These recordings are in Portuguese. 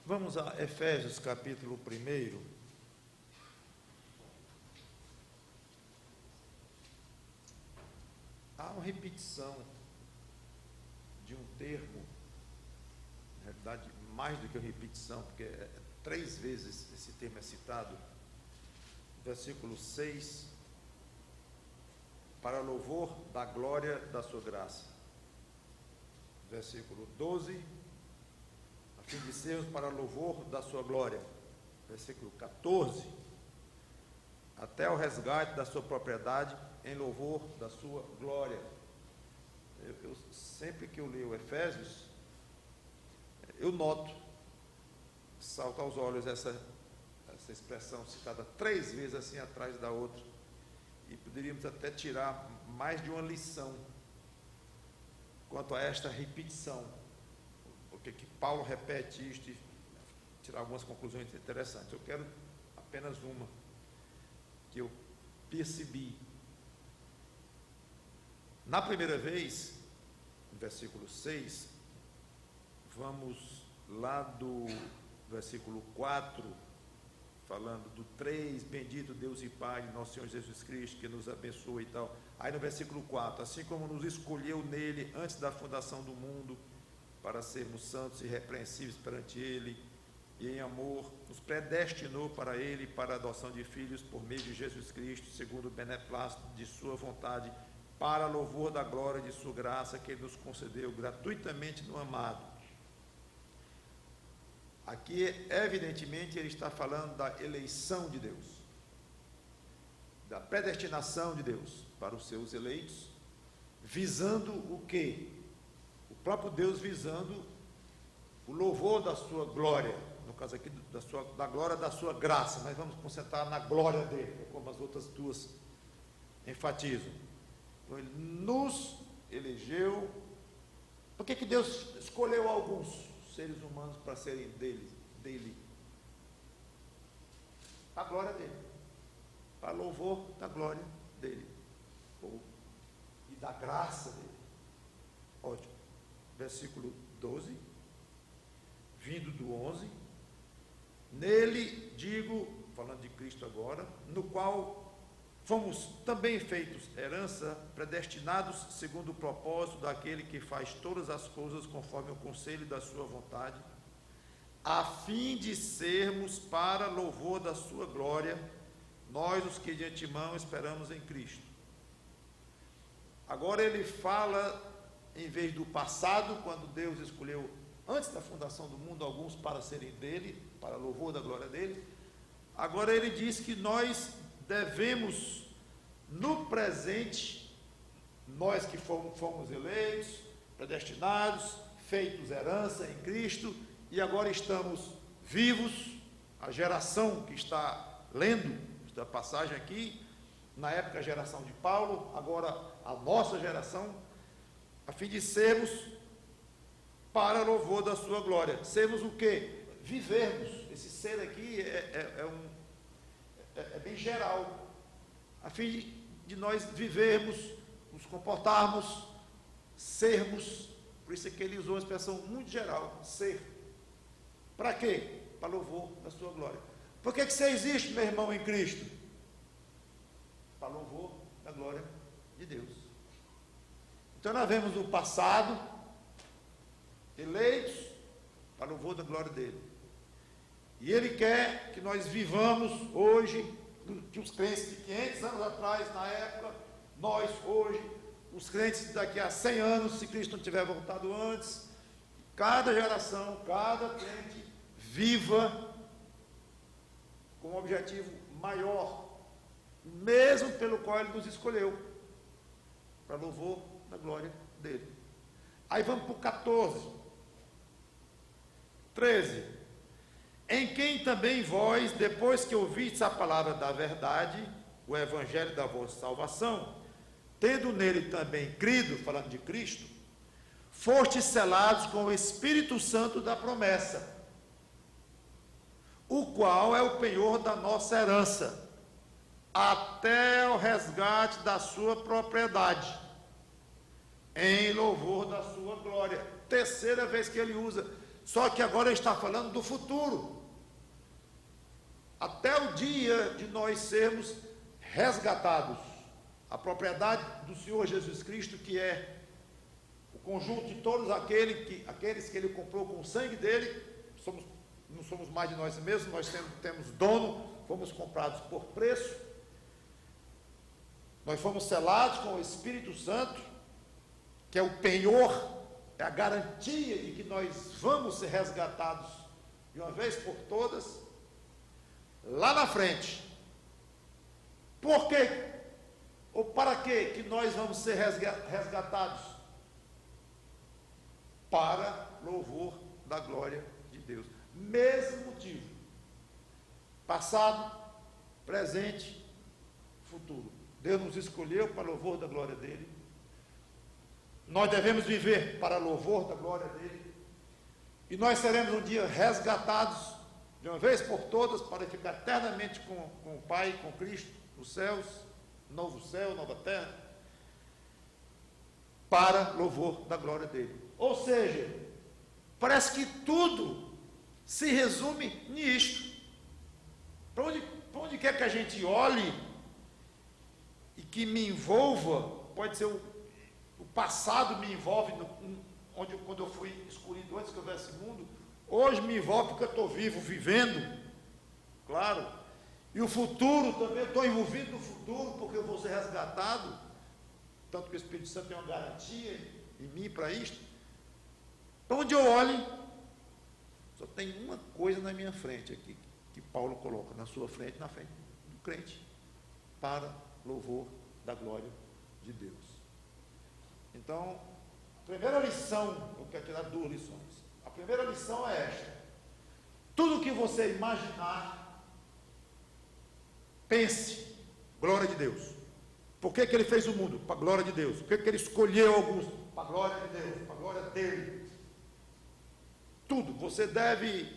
Vamos a Efésios capítulo 1. Há uma repetição de um termo, na realidade mais do que uma repetição, porque 3 vezes esse termo é citado. Versículo 6, para louvor da glória da sua graça. Versículo 12, a fim de sermos para louvor da sua glória. Versículo 14, até o resgate da sua propriedade em louvor da sua glória. Eu sempre que eu leio Efésios, eu noto, salta aos olhos essa expressão citada 3 vezes assim atrás da outra, e poderíamos até tirar mais de uma lição quanto a esta repetição, porque que Paulo repete isto e tirar algumas conclusões interessantes. Eu quero apenas uma que eu percebi. Na primeira vez, no versículo 6, vamos lá do versículo 4, falando do 3, bendito Deus e Pai de nosso Senhor Jesus Cristo, que nos abençoa e tal. Aí no versículo 4, assim como nos escolheu nele antes da fundação do mundo, para sermos santos e irrepreensíveis perante ele, e em amor nos predestinou para ele, para a adoção de filhos por meio de Jesus Cristo, segundo o beneplácito de sua vontade, para louvor da glória de sua graça, que ele nos concedeu gratuitamente no amado. Aqui, evidentemente, ele está falando da eleição de Deus, da predestinação de Deus para os seus eleitos, visando o quê? O próprio Deus visando o louvor da sua glória, no caso aqui da glória da sua graça. Nós vamos concentrar na glória dele, como as outras duas enfatizam. Então, ele nos elegeu. Por que Deus escolheu alguns seres humanos para serem dele? A glória dele, para louvor da glória dele, e da graça dele. Ótimo. Versículo 12, vindo do 11, nele, digo, falando de Cristo agora, no qual fomos também feitos herança, predestinados segundo o propósito daquele que faz todas as coisas conforme o conselho da sua vontade, a fim de sermos para louvor da sua glória, nós os que de antemão esperamos em Cristo. Agora ele fala, em vez do passado, quando Deus escolheu antes da fundação do mundo alguns para serem dele, para louvor da glória dele, agora ele diz que nós devemos, no presente, nós que fomos eleitos, predestinados, feitos herança em Cristo, e agora estamos vivos, a geração que está lendo esta passagem aqui, na época a geração de Paulo, agora a nossa geração, a fim de sermos para louvor da sua glória. Sermos o quê? Vivermos. Esse ser aqui é bem geral. A fim de nós vivermos, nos comportarmos, sermos. Por isso é que ele usou uma expressão muito geral, ser. Para quê? Para louvor da sua glória. Por que você existe, meu irmão, em Cristo? Para louvor da glória de Deus. Então nós vemos o passado, eleitos, para louvor da glória dele. E ele quer que nós vivamos hoje, que os crentes de 500 anos atrás, na época, nós hoje, os crentes daqui a 100 anos, se Cristo não tiver voltado antes, cada geração, cada crente, viva com um objetivo maior, mesmo pelo qual ele nos escolheu, para louvor da glória dele. Aí vamos para o 14, 13, em quem também vós, depois que ouvistes a palavra da verdade, o evangelho da vossa salvação, tendo nele também crido, falando de Cristo, fostes selados com o Espírito Santo da promessa, o qual é o penhor da nossa herança, até o resgate da sua propriedade, em louvor da sua glória. Terceira vez que ele usa, Só que agora ele está falando do futuro. Até o dia de nós sermos resgatados. A propriedade do Senhor Jesus Cristo, que é o conjunto de todos aqueles que Ele comprou com o sangue dele, não somos mais de nós mesmos, nós temos dono, fomos comprados por preço, nós fomos selados com o Espírito Santo, que é o penhor, é a garantia de que nós vamos ser resgatados de uma vez por todas, lá na frente. Por quê? Ou para quê que nós vamos ser resgatados? Para louvor da glória de Deus. Mesmo motivo. Passado, presente, futuro. Deus nos escolheu para louvor da glória dele. Nós devemos viver para louvor da glória dele. E nós seremos um dia resgatados de uma vez por todas para ficar eternamente com o Pai, com Cristo, nos céus, novo céu, nova terra, para louvor da glória dele. Ou seja, parece que tudo se resume nisto. Para onde quer que a gente olhe e que me envolva, pode ser o passado me envolve, quando eu fui escolhido antes que houvesse mundo, hoje me envolve porque eu estou vivo, vivendo, claro, e o futuro também, eu estou envolvido no futuro porque eu vou ser resgatado, tanto que o Espírito Santo tem uma garantia em mim para isto. Para onde eu olhe, só tem uma coisa na minha frente aqui, que Paulo coloca na sua frente, na frente do crente, para louvor da glória de Deus. Então, a primeira lição, eu quero tirar duas lições. A primeira lição é esta: tudo que você imaginar, pense, glória de Deus. Por que ele fez o mundo? Para a glória de Deus. Por que ele escolheu alguns? Para a glória de Deus, para a glória dele. Tudo. Você deve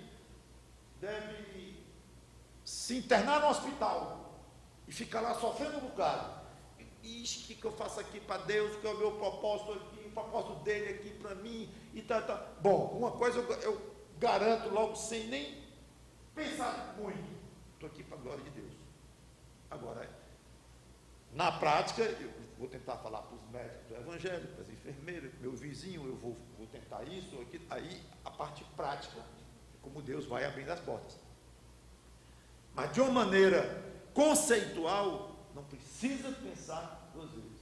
se internar no hospital e ficar lá sofrendo um bocado. Ixi, o que eu faço aqui para Deus? Que é o meu propósito aqui, o propósito dele aqui para mim e tal. Bom, uma coisa eu garanto logo, sem nem pensar muito: estou aqui para a glória de Deus. Agora, na prática, eu vou tentar falar para os médicos do Evangelho, para as enfermeiras, meu vizinho, eu vou tentar isso, aquilo. Aí a parte prática, como Deus vai abrindo as portas. Mas de uma maneira conceitual, não precisa pensar duas vezes.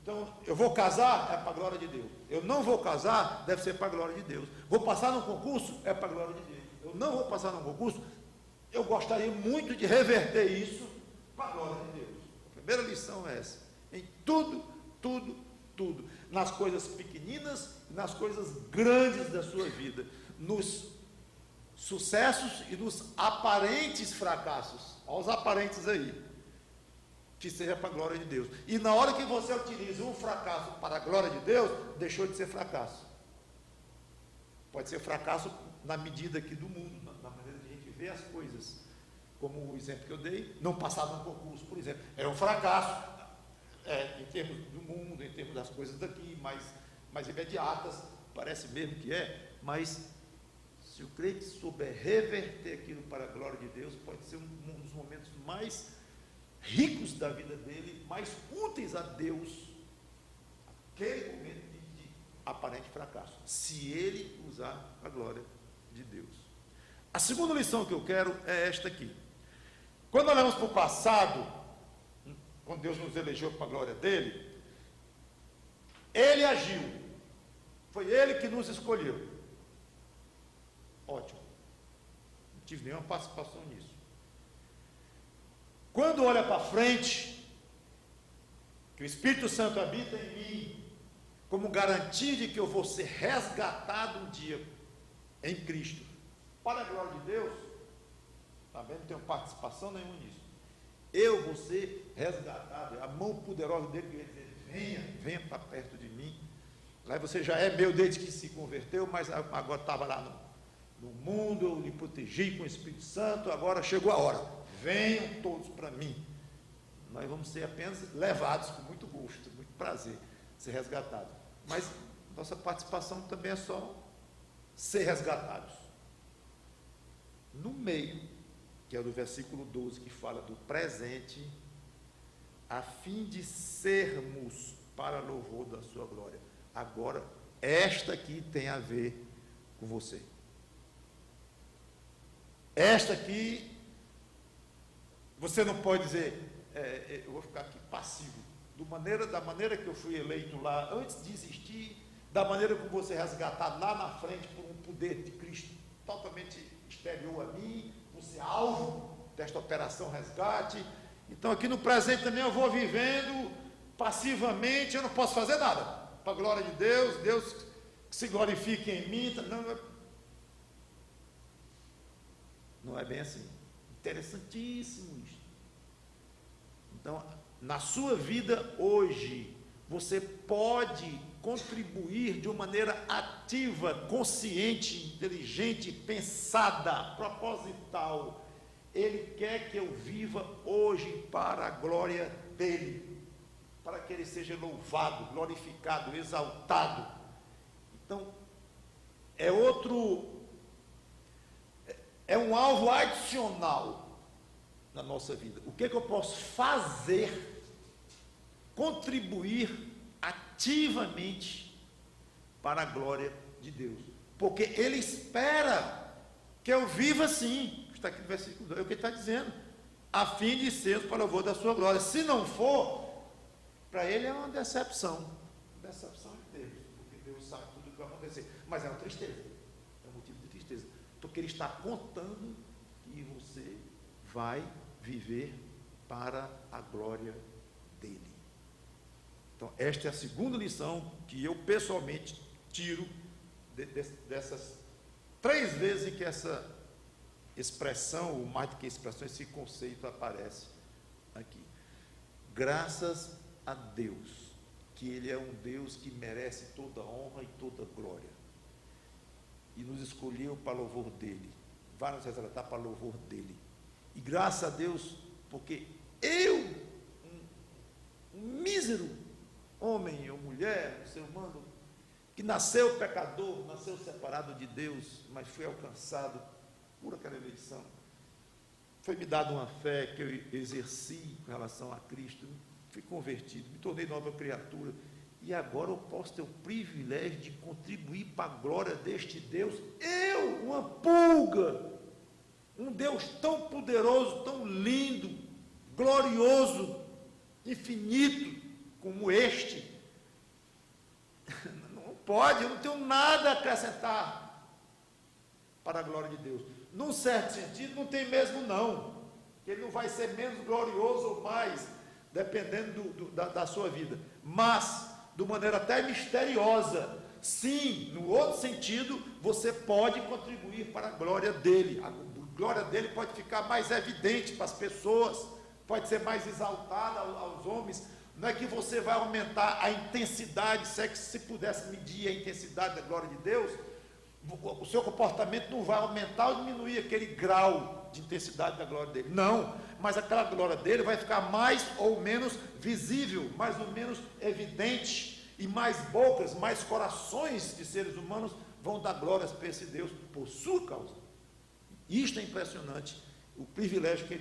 Então, eu vou casar, é para a glória de Deus. Eu não vou casar, deve ser para a glória de Deus. Vou passar num concurso, é para a glória de Deus. Eu não vou passar num concurso, eu gostaria muito de reverter isso para a glória de Deus. A primeira lição é essa. Em tudo, nas coisas pequeninas e nas coisas grandes da sua vida, nos sucessos e nos aparentes fracassos. Olha os aparentes aí. Que seja para a glória de Deus. E na hora que você utiliza um fracasso para a glória de Deus, deixou de ser fracasso. Pode ser fracasso na medida aqui do mundo, na maneira de a gente ver as coisas. Como o exemplo que eu dei, não passar num concurso, por exemplo, é um fracasso, em termos do mundo, em termos das coisas daqui, mais imediatas, parece mesmo que é, mas se o crente souber reverter aquilo para a glória de Deus, pode ser um dos momentos mais ricos da vida dele, mais úteis a Deus, aquele momento de aparente fracasso, se ele usar a glória de Deus. A segunda lição que eu quero é esta aqui. Quando olhamos para o passado, quando Deus nos elegeu para a glória dele, ele agiu, foi ele que nos escolheu. Ótimo, não tive nenhuma participação nisso. Quando olha para frente, que o Espírito Santo habita em mim, como garantia de que eu vou ser resgatado um dia em Cristo, para a glória de Deus, também não tenho participação nenhuma nisso. Eu vou ser resgatado, é a mão poderosa dele que vai dizer: venha para perto de mim. Lá você já é meu desde que se converteu, mas agora estava lá no mundo, eu lhe protegi com o Espírito Santo, agora chegou a hora. Venham todos para mim. Nós vamos ser apenas levados com muito gosto, muito prazer, ser resgatados. Mas nossa participação também é só ser resgatados. No meio, que é do versículo 12, que fala do presente, a fim de sermos para louvor da sua glória. Agora, esta aqui tem a ver com você. Esta aqui, você não pode dizer, eu vou ficar aqui passivo, da maneira que eu fui eleito lá, antes de existir, da maneira como você é resgatado lá na frente por um poder de Cristo totalmente exterior a mim, você é alvo desta operação resgate. Então aqui no presente também eu vou vivendo passivamente, eu não posso fazer nada, para a glória de Deus, Deus que se glorifique em mim. Não é bem assim. Interessantíssimo isso. Então, na sua vida hoje, você pode contribuir de uma maneira ativa, consciente, inteligente, pensada, proposital. Ele quer que eu viva hoje para a glória dele, para que ele seja louvado, glorificado, exaltado. Então, é um alvo adicional na nossa vida. O que é que eu posso fazer, contribuir ativamente para a glória de Deus? Porque ele espera que eu viva assim. Está aqui no versículo 2, é o que ele está dizendo, a fim de sermos para o louvor da sua glória. Se não for, para ele é uma decepção de Deus, porque Deus sabe tudo o que vai acontecer, mas é uma tristeza, é um motivo de tristeza, porque ele está contando que você vai viver para a glória dele. Então, esta é a segunda lição que eu pessoalmente tiro dessas 3 vezes em que essa expressão, ou mais do que expressão, esse conceito aparece aqui. Graças a Deus, que ele é um Deus que merece toda honra e toda glória, e nos escolheu para louvor dele, vai nos resgatar para louvor dele. E graças a Deus, porque eu, um mísero homem ou mulher, um ser humano, que nasceu pecador, nasceu separado de Deus, mas fui alcançado por aquela eleição, foi-me dada uma fé que eu exerci com relação a Cristo, fui convertido, me tornei nova criatura, e agora eu posso ter o privilégio de contribuir para a glória deste Deus. Eu, uma pulga, um Deus tão poderoso, tão lindo, glorioso, infinito como este, não pode, eu não tenho nada a acrescentar para a glória de Deus. Num certo sentido, não tem mesmo não, ele não vai ser menos glorioso ou mais, dependendo da sua vida, mas, de maneira até misteriosa, sim, no outro sentido, você pode contribuir para a glória dele. A glória dele pode ficar mais evidente para as pessoas, pode ser mais exaltada aos homens. Não é que você vai aumentar a intensidade, se é que se pudesse medir a intensidade da glória de Deus, o seu comportamento não vai aumentar ou diminuir aquele grau de intensidade da glória dele. Não, mas aquela glória dele vai ficar mais ou menos visível, mais ou menos evidente, e mais bocas, mais corações de seres humanos vão dar glórias para esse Deus por sua causa. Isto é impressionante, o privilégio que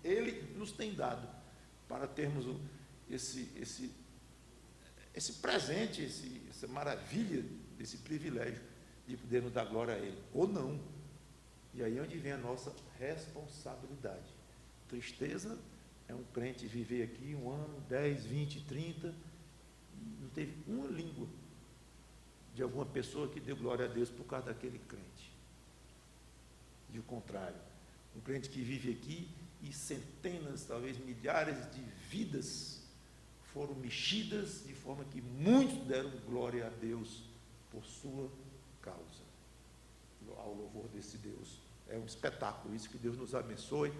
ele nos tem dado para termos esse presente, essa maravilha desse privilégio de poder nos dar glória a ele, ou não. E aí é onde vem a nossa responsabilidade. Tristeza é um crente viver aqui 1 ano, 10, 20, 30, não teve uma língua de alguma pessoa que deu glória a Deus por causa daquele crente. E o contrário, um crente que vive aqui e centenas, talvez milhares de vidas foram mexidas de forma que muitos deram glória a Deus por sua causa, ao louvor desse Deus. É um espetáculo isso, que Deus nos abençoe,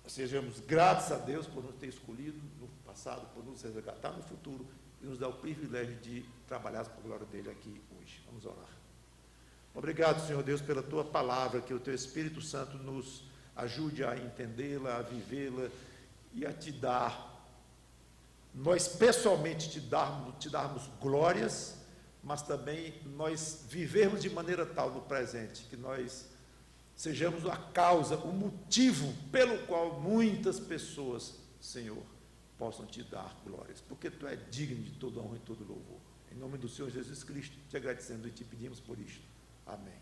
sejamos gratos a Deus por nos ter escolhido no passado, por nos resgatar no futuro e nos dar o privilégio de trabalhar para a glória dele aqui hoje. Vamos orar. Obrigado, Senhor Deus, pela tua palavra, que o teu Espírito Santo nos ajude a entendê-la, a vivê-la e a te dar, nós pessoalmente te darmos glórias, mas também nós vivermos de maneira tal no presente, que nós sejamos a causa, o motivo pelo qual muitas pessoas, Senhor, possam te dar glórias, porque tu é digno de toda honra e todo louvor. Em nome do Senhor Jesus Cristo, te agradecendo e te pedimos por isto. Amém.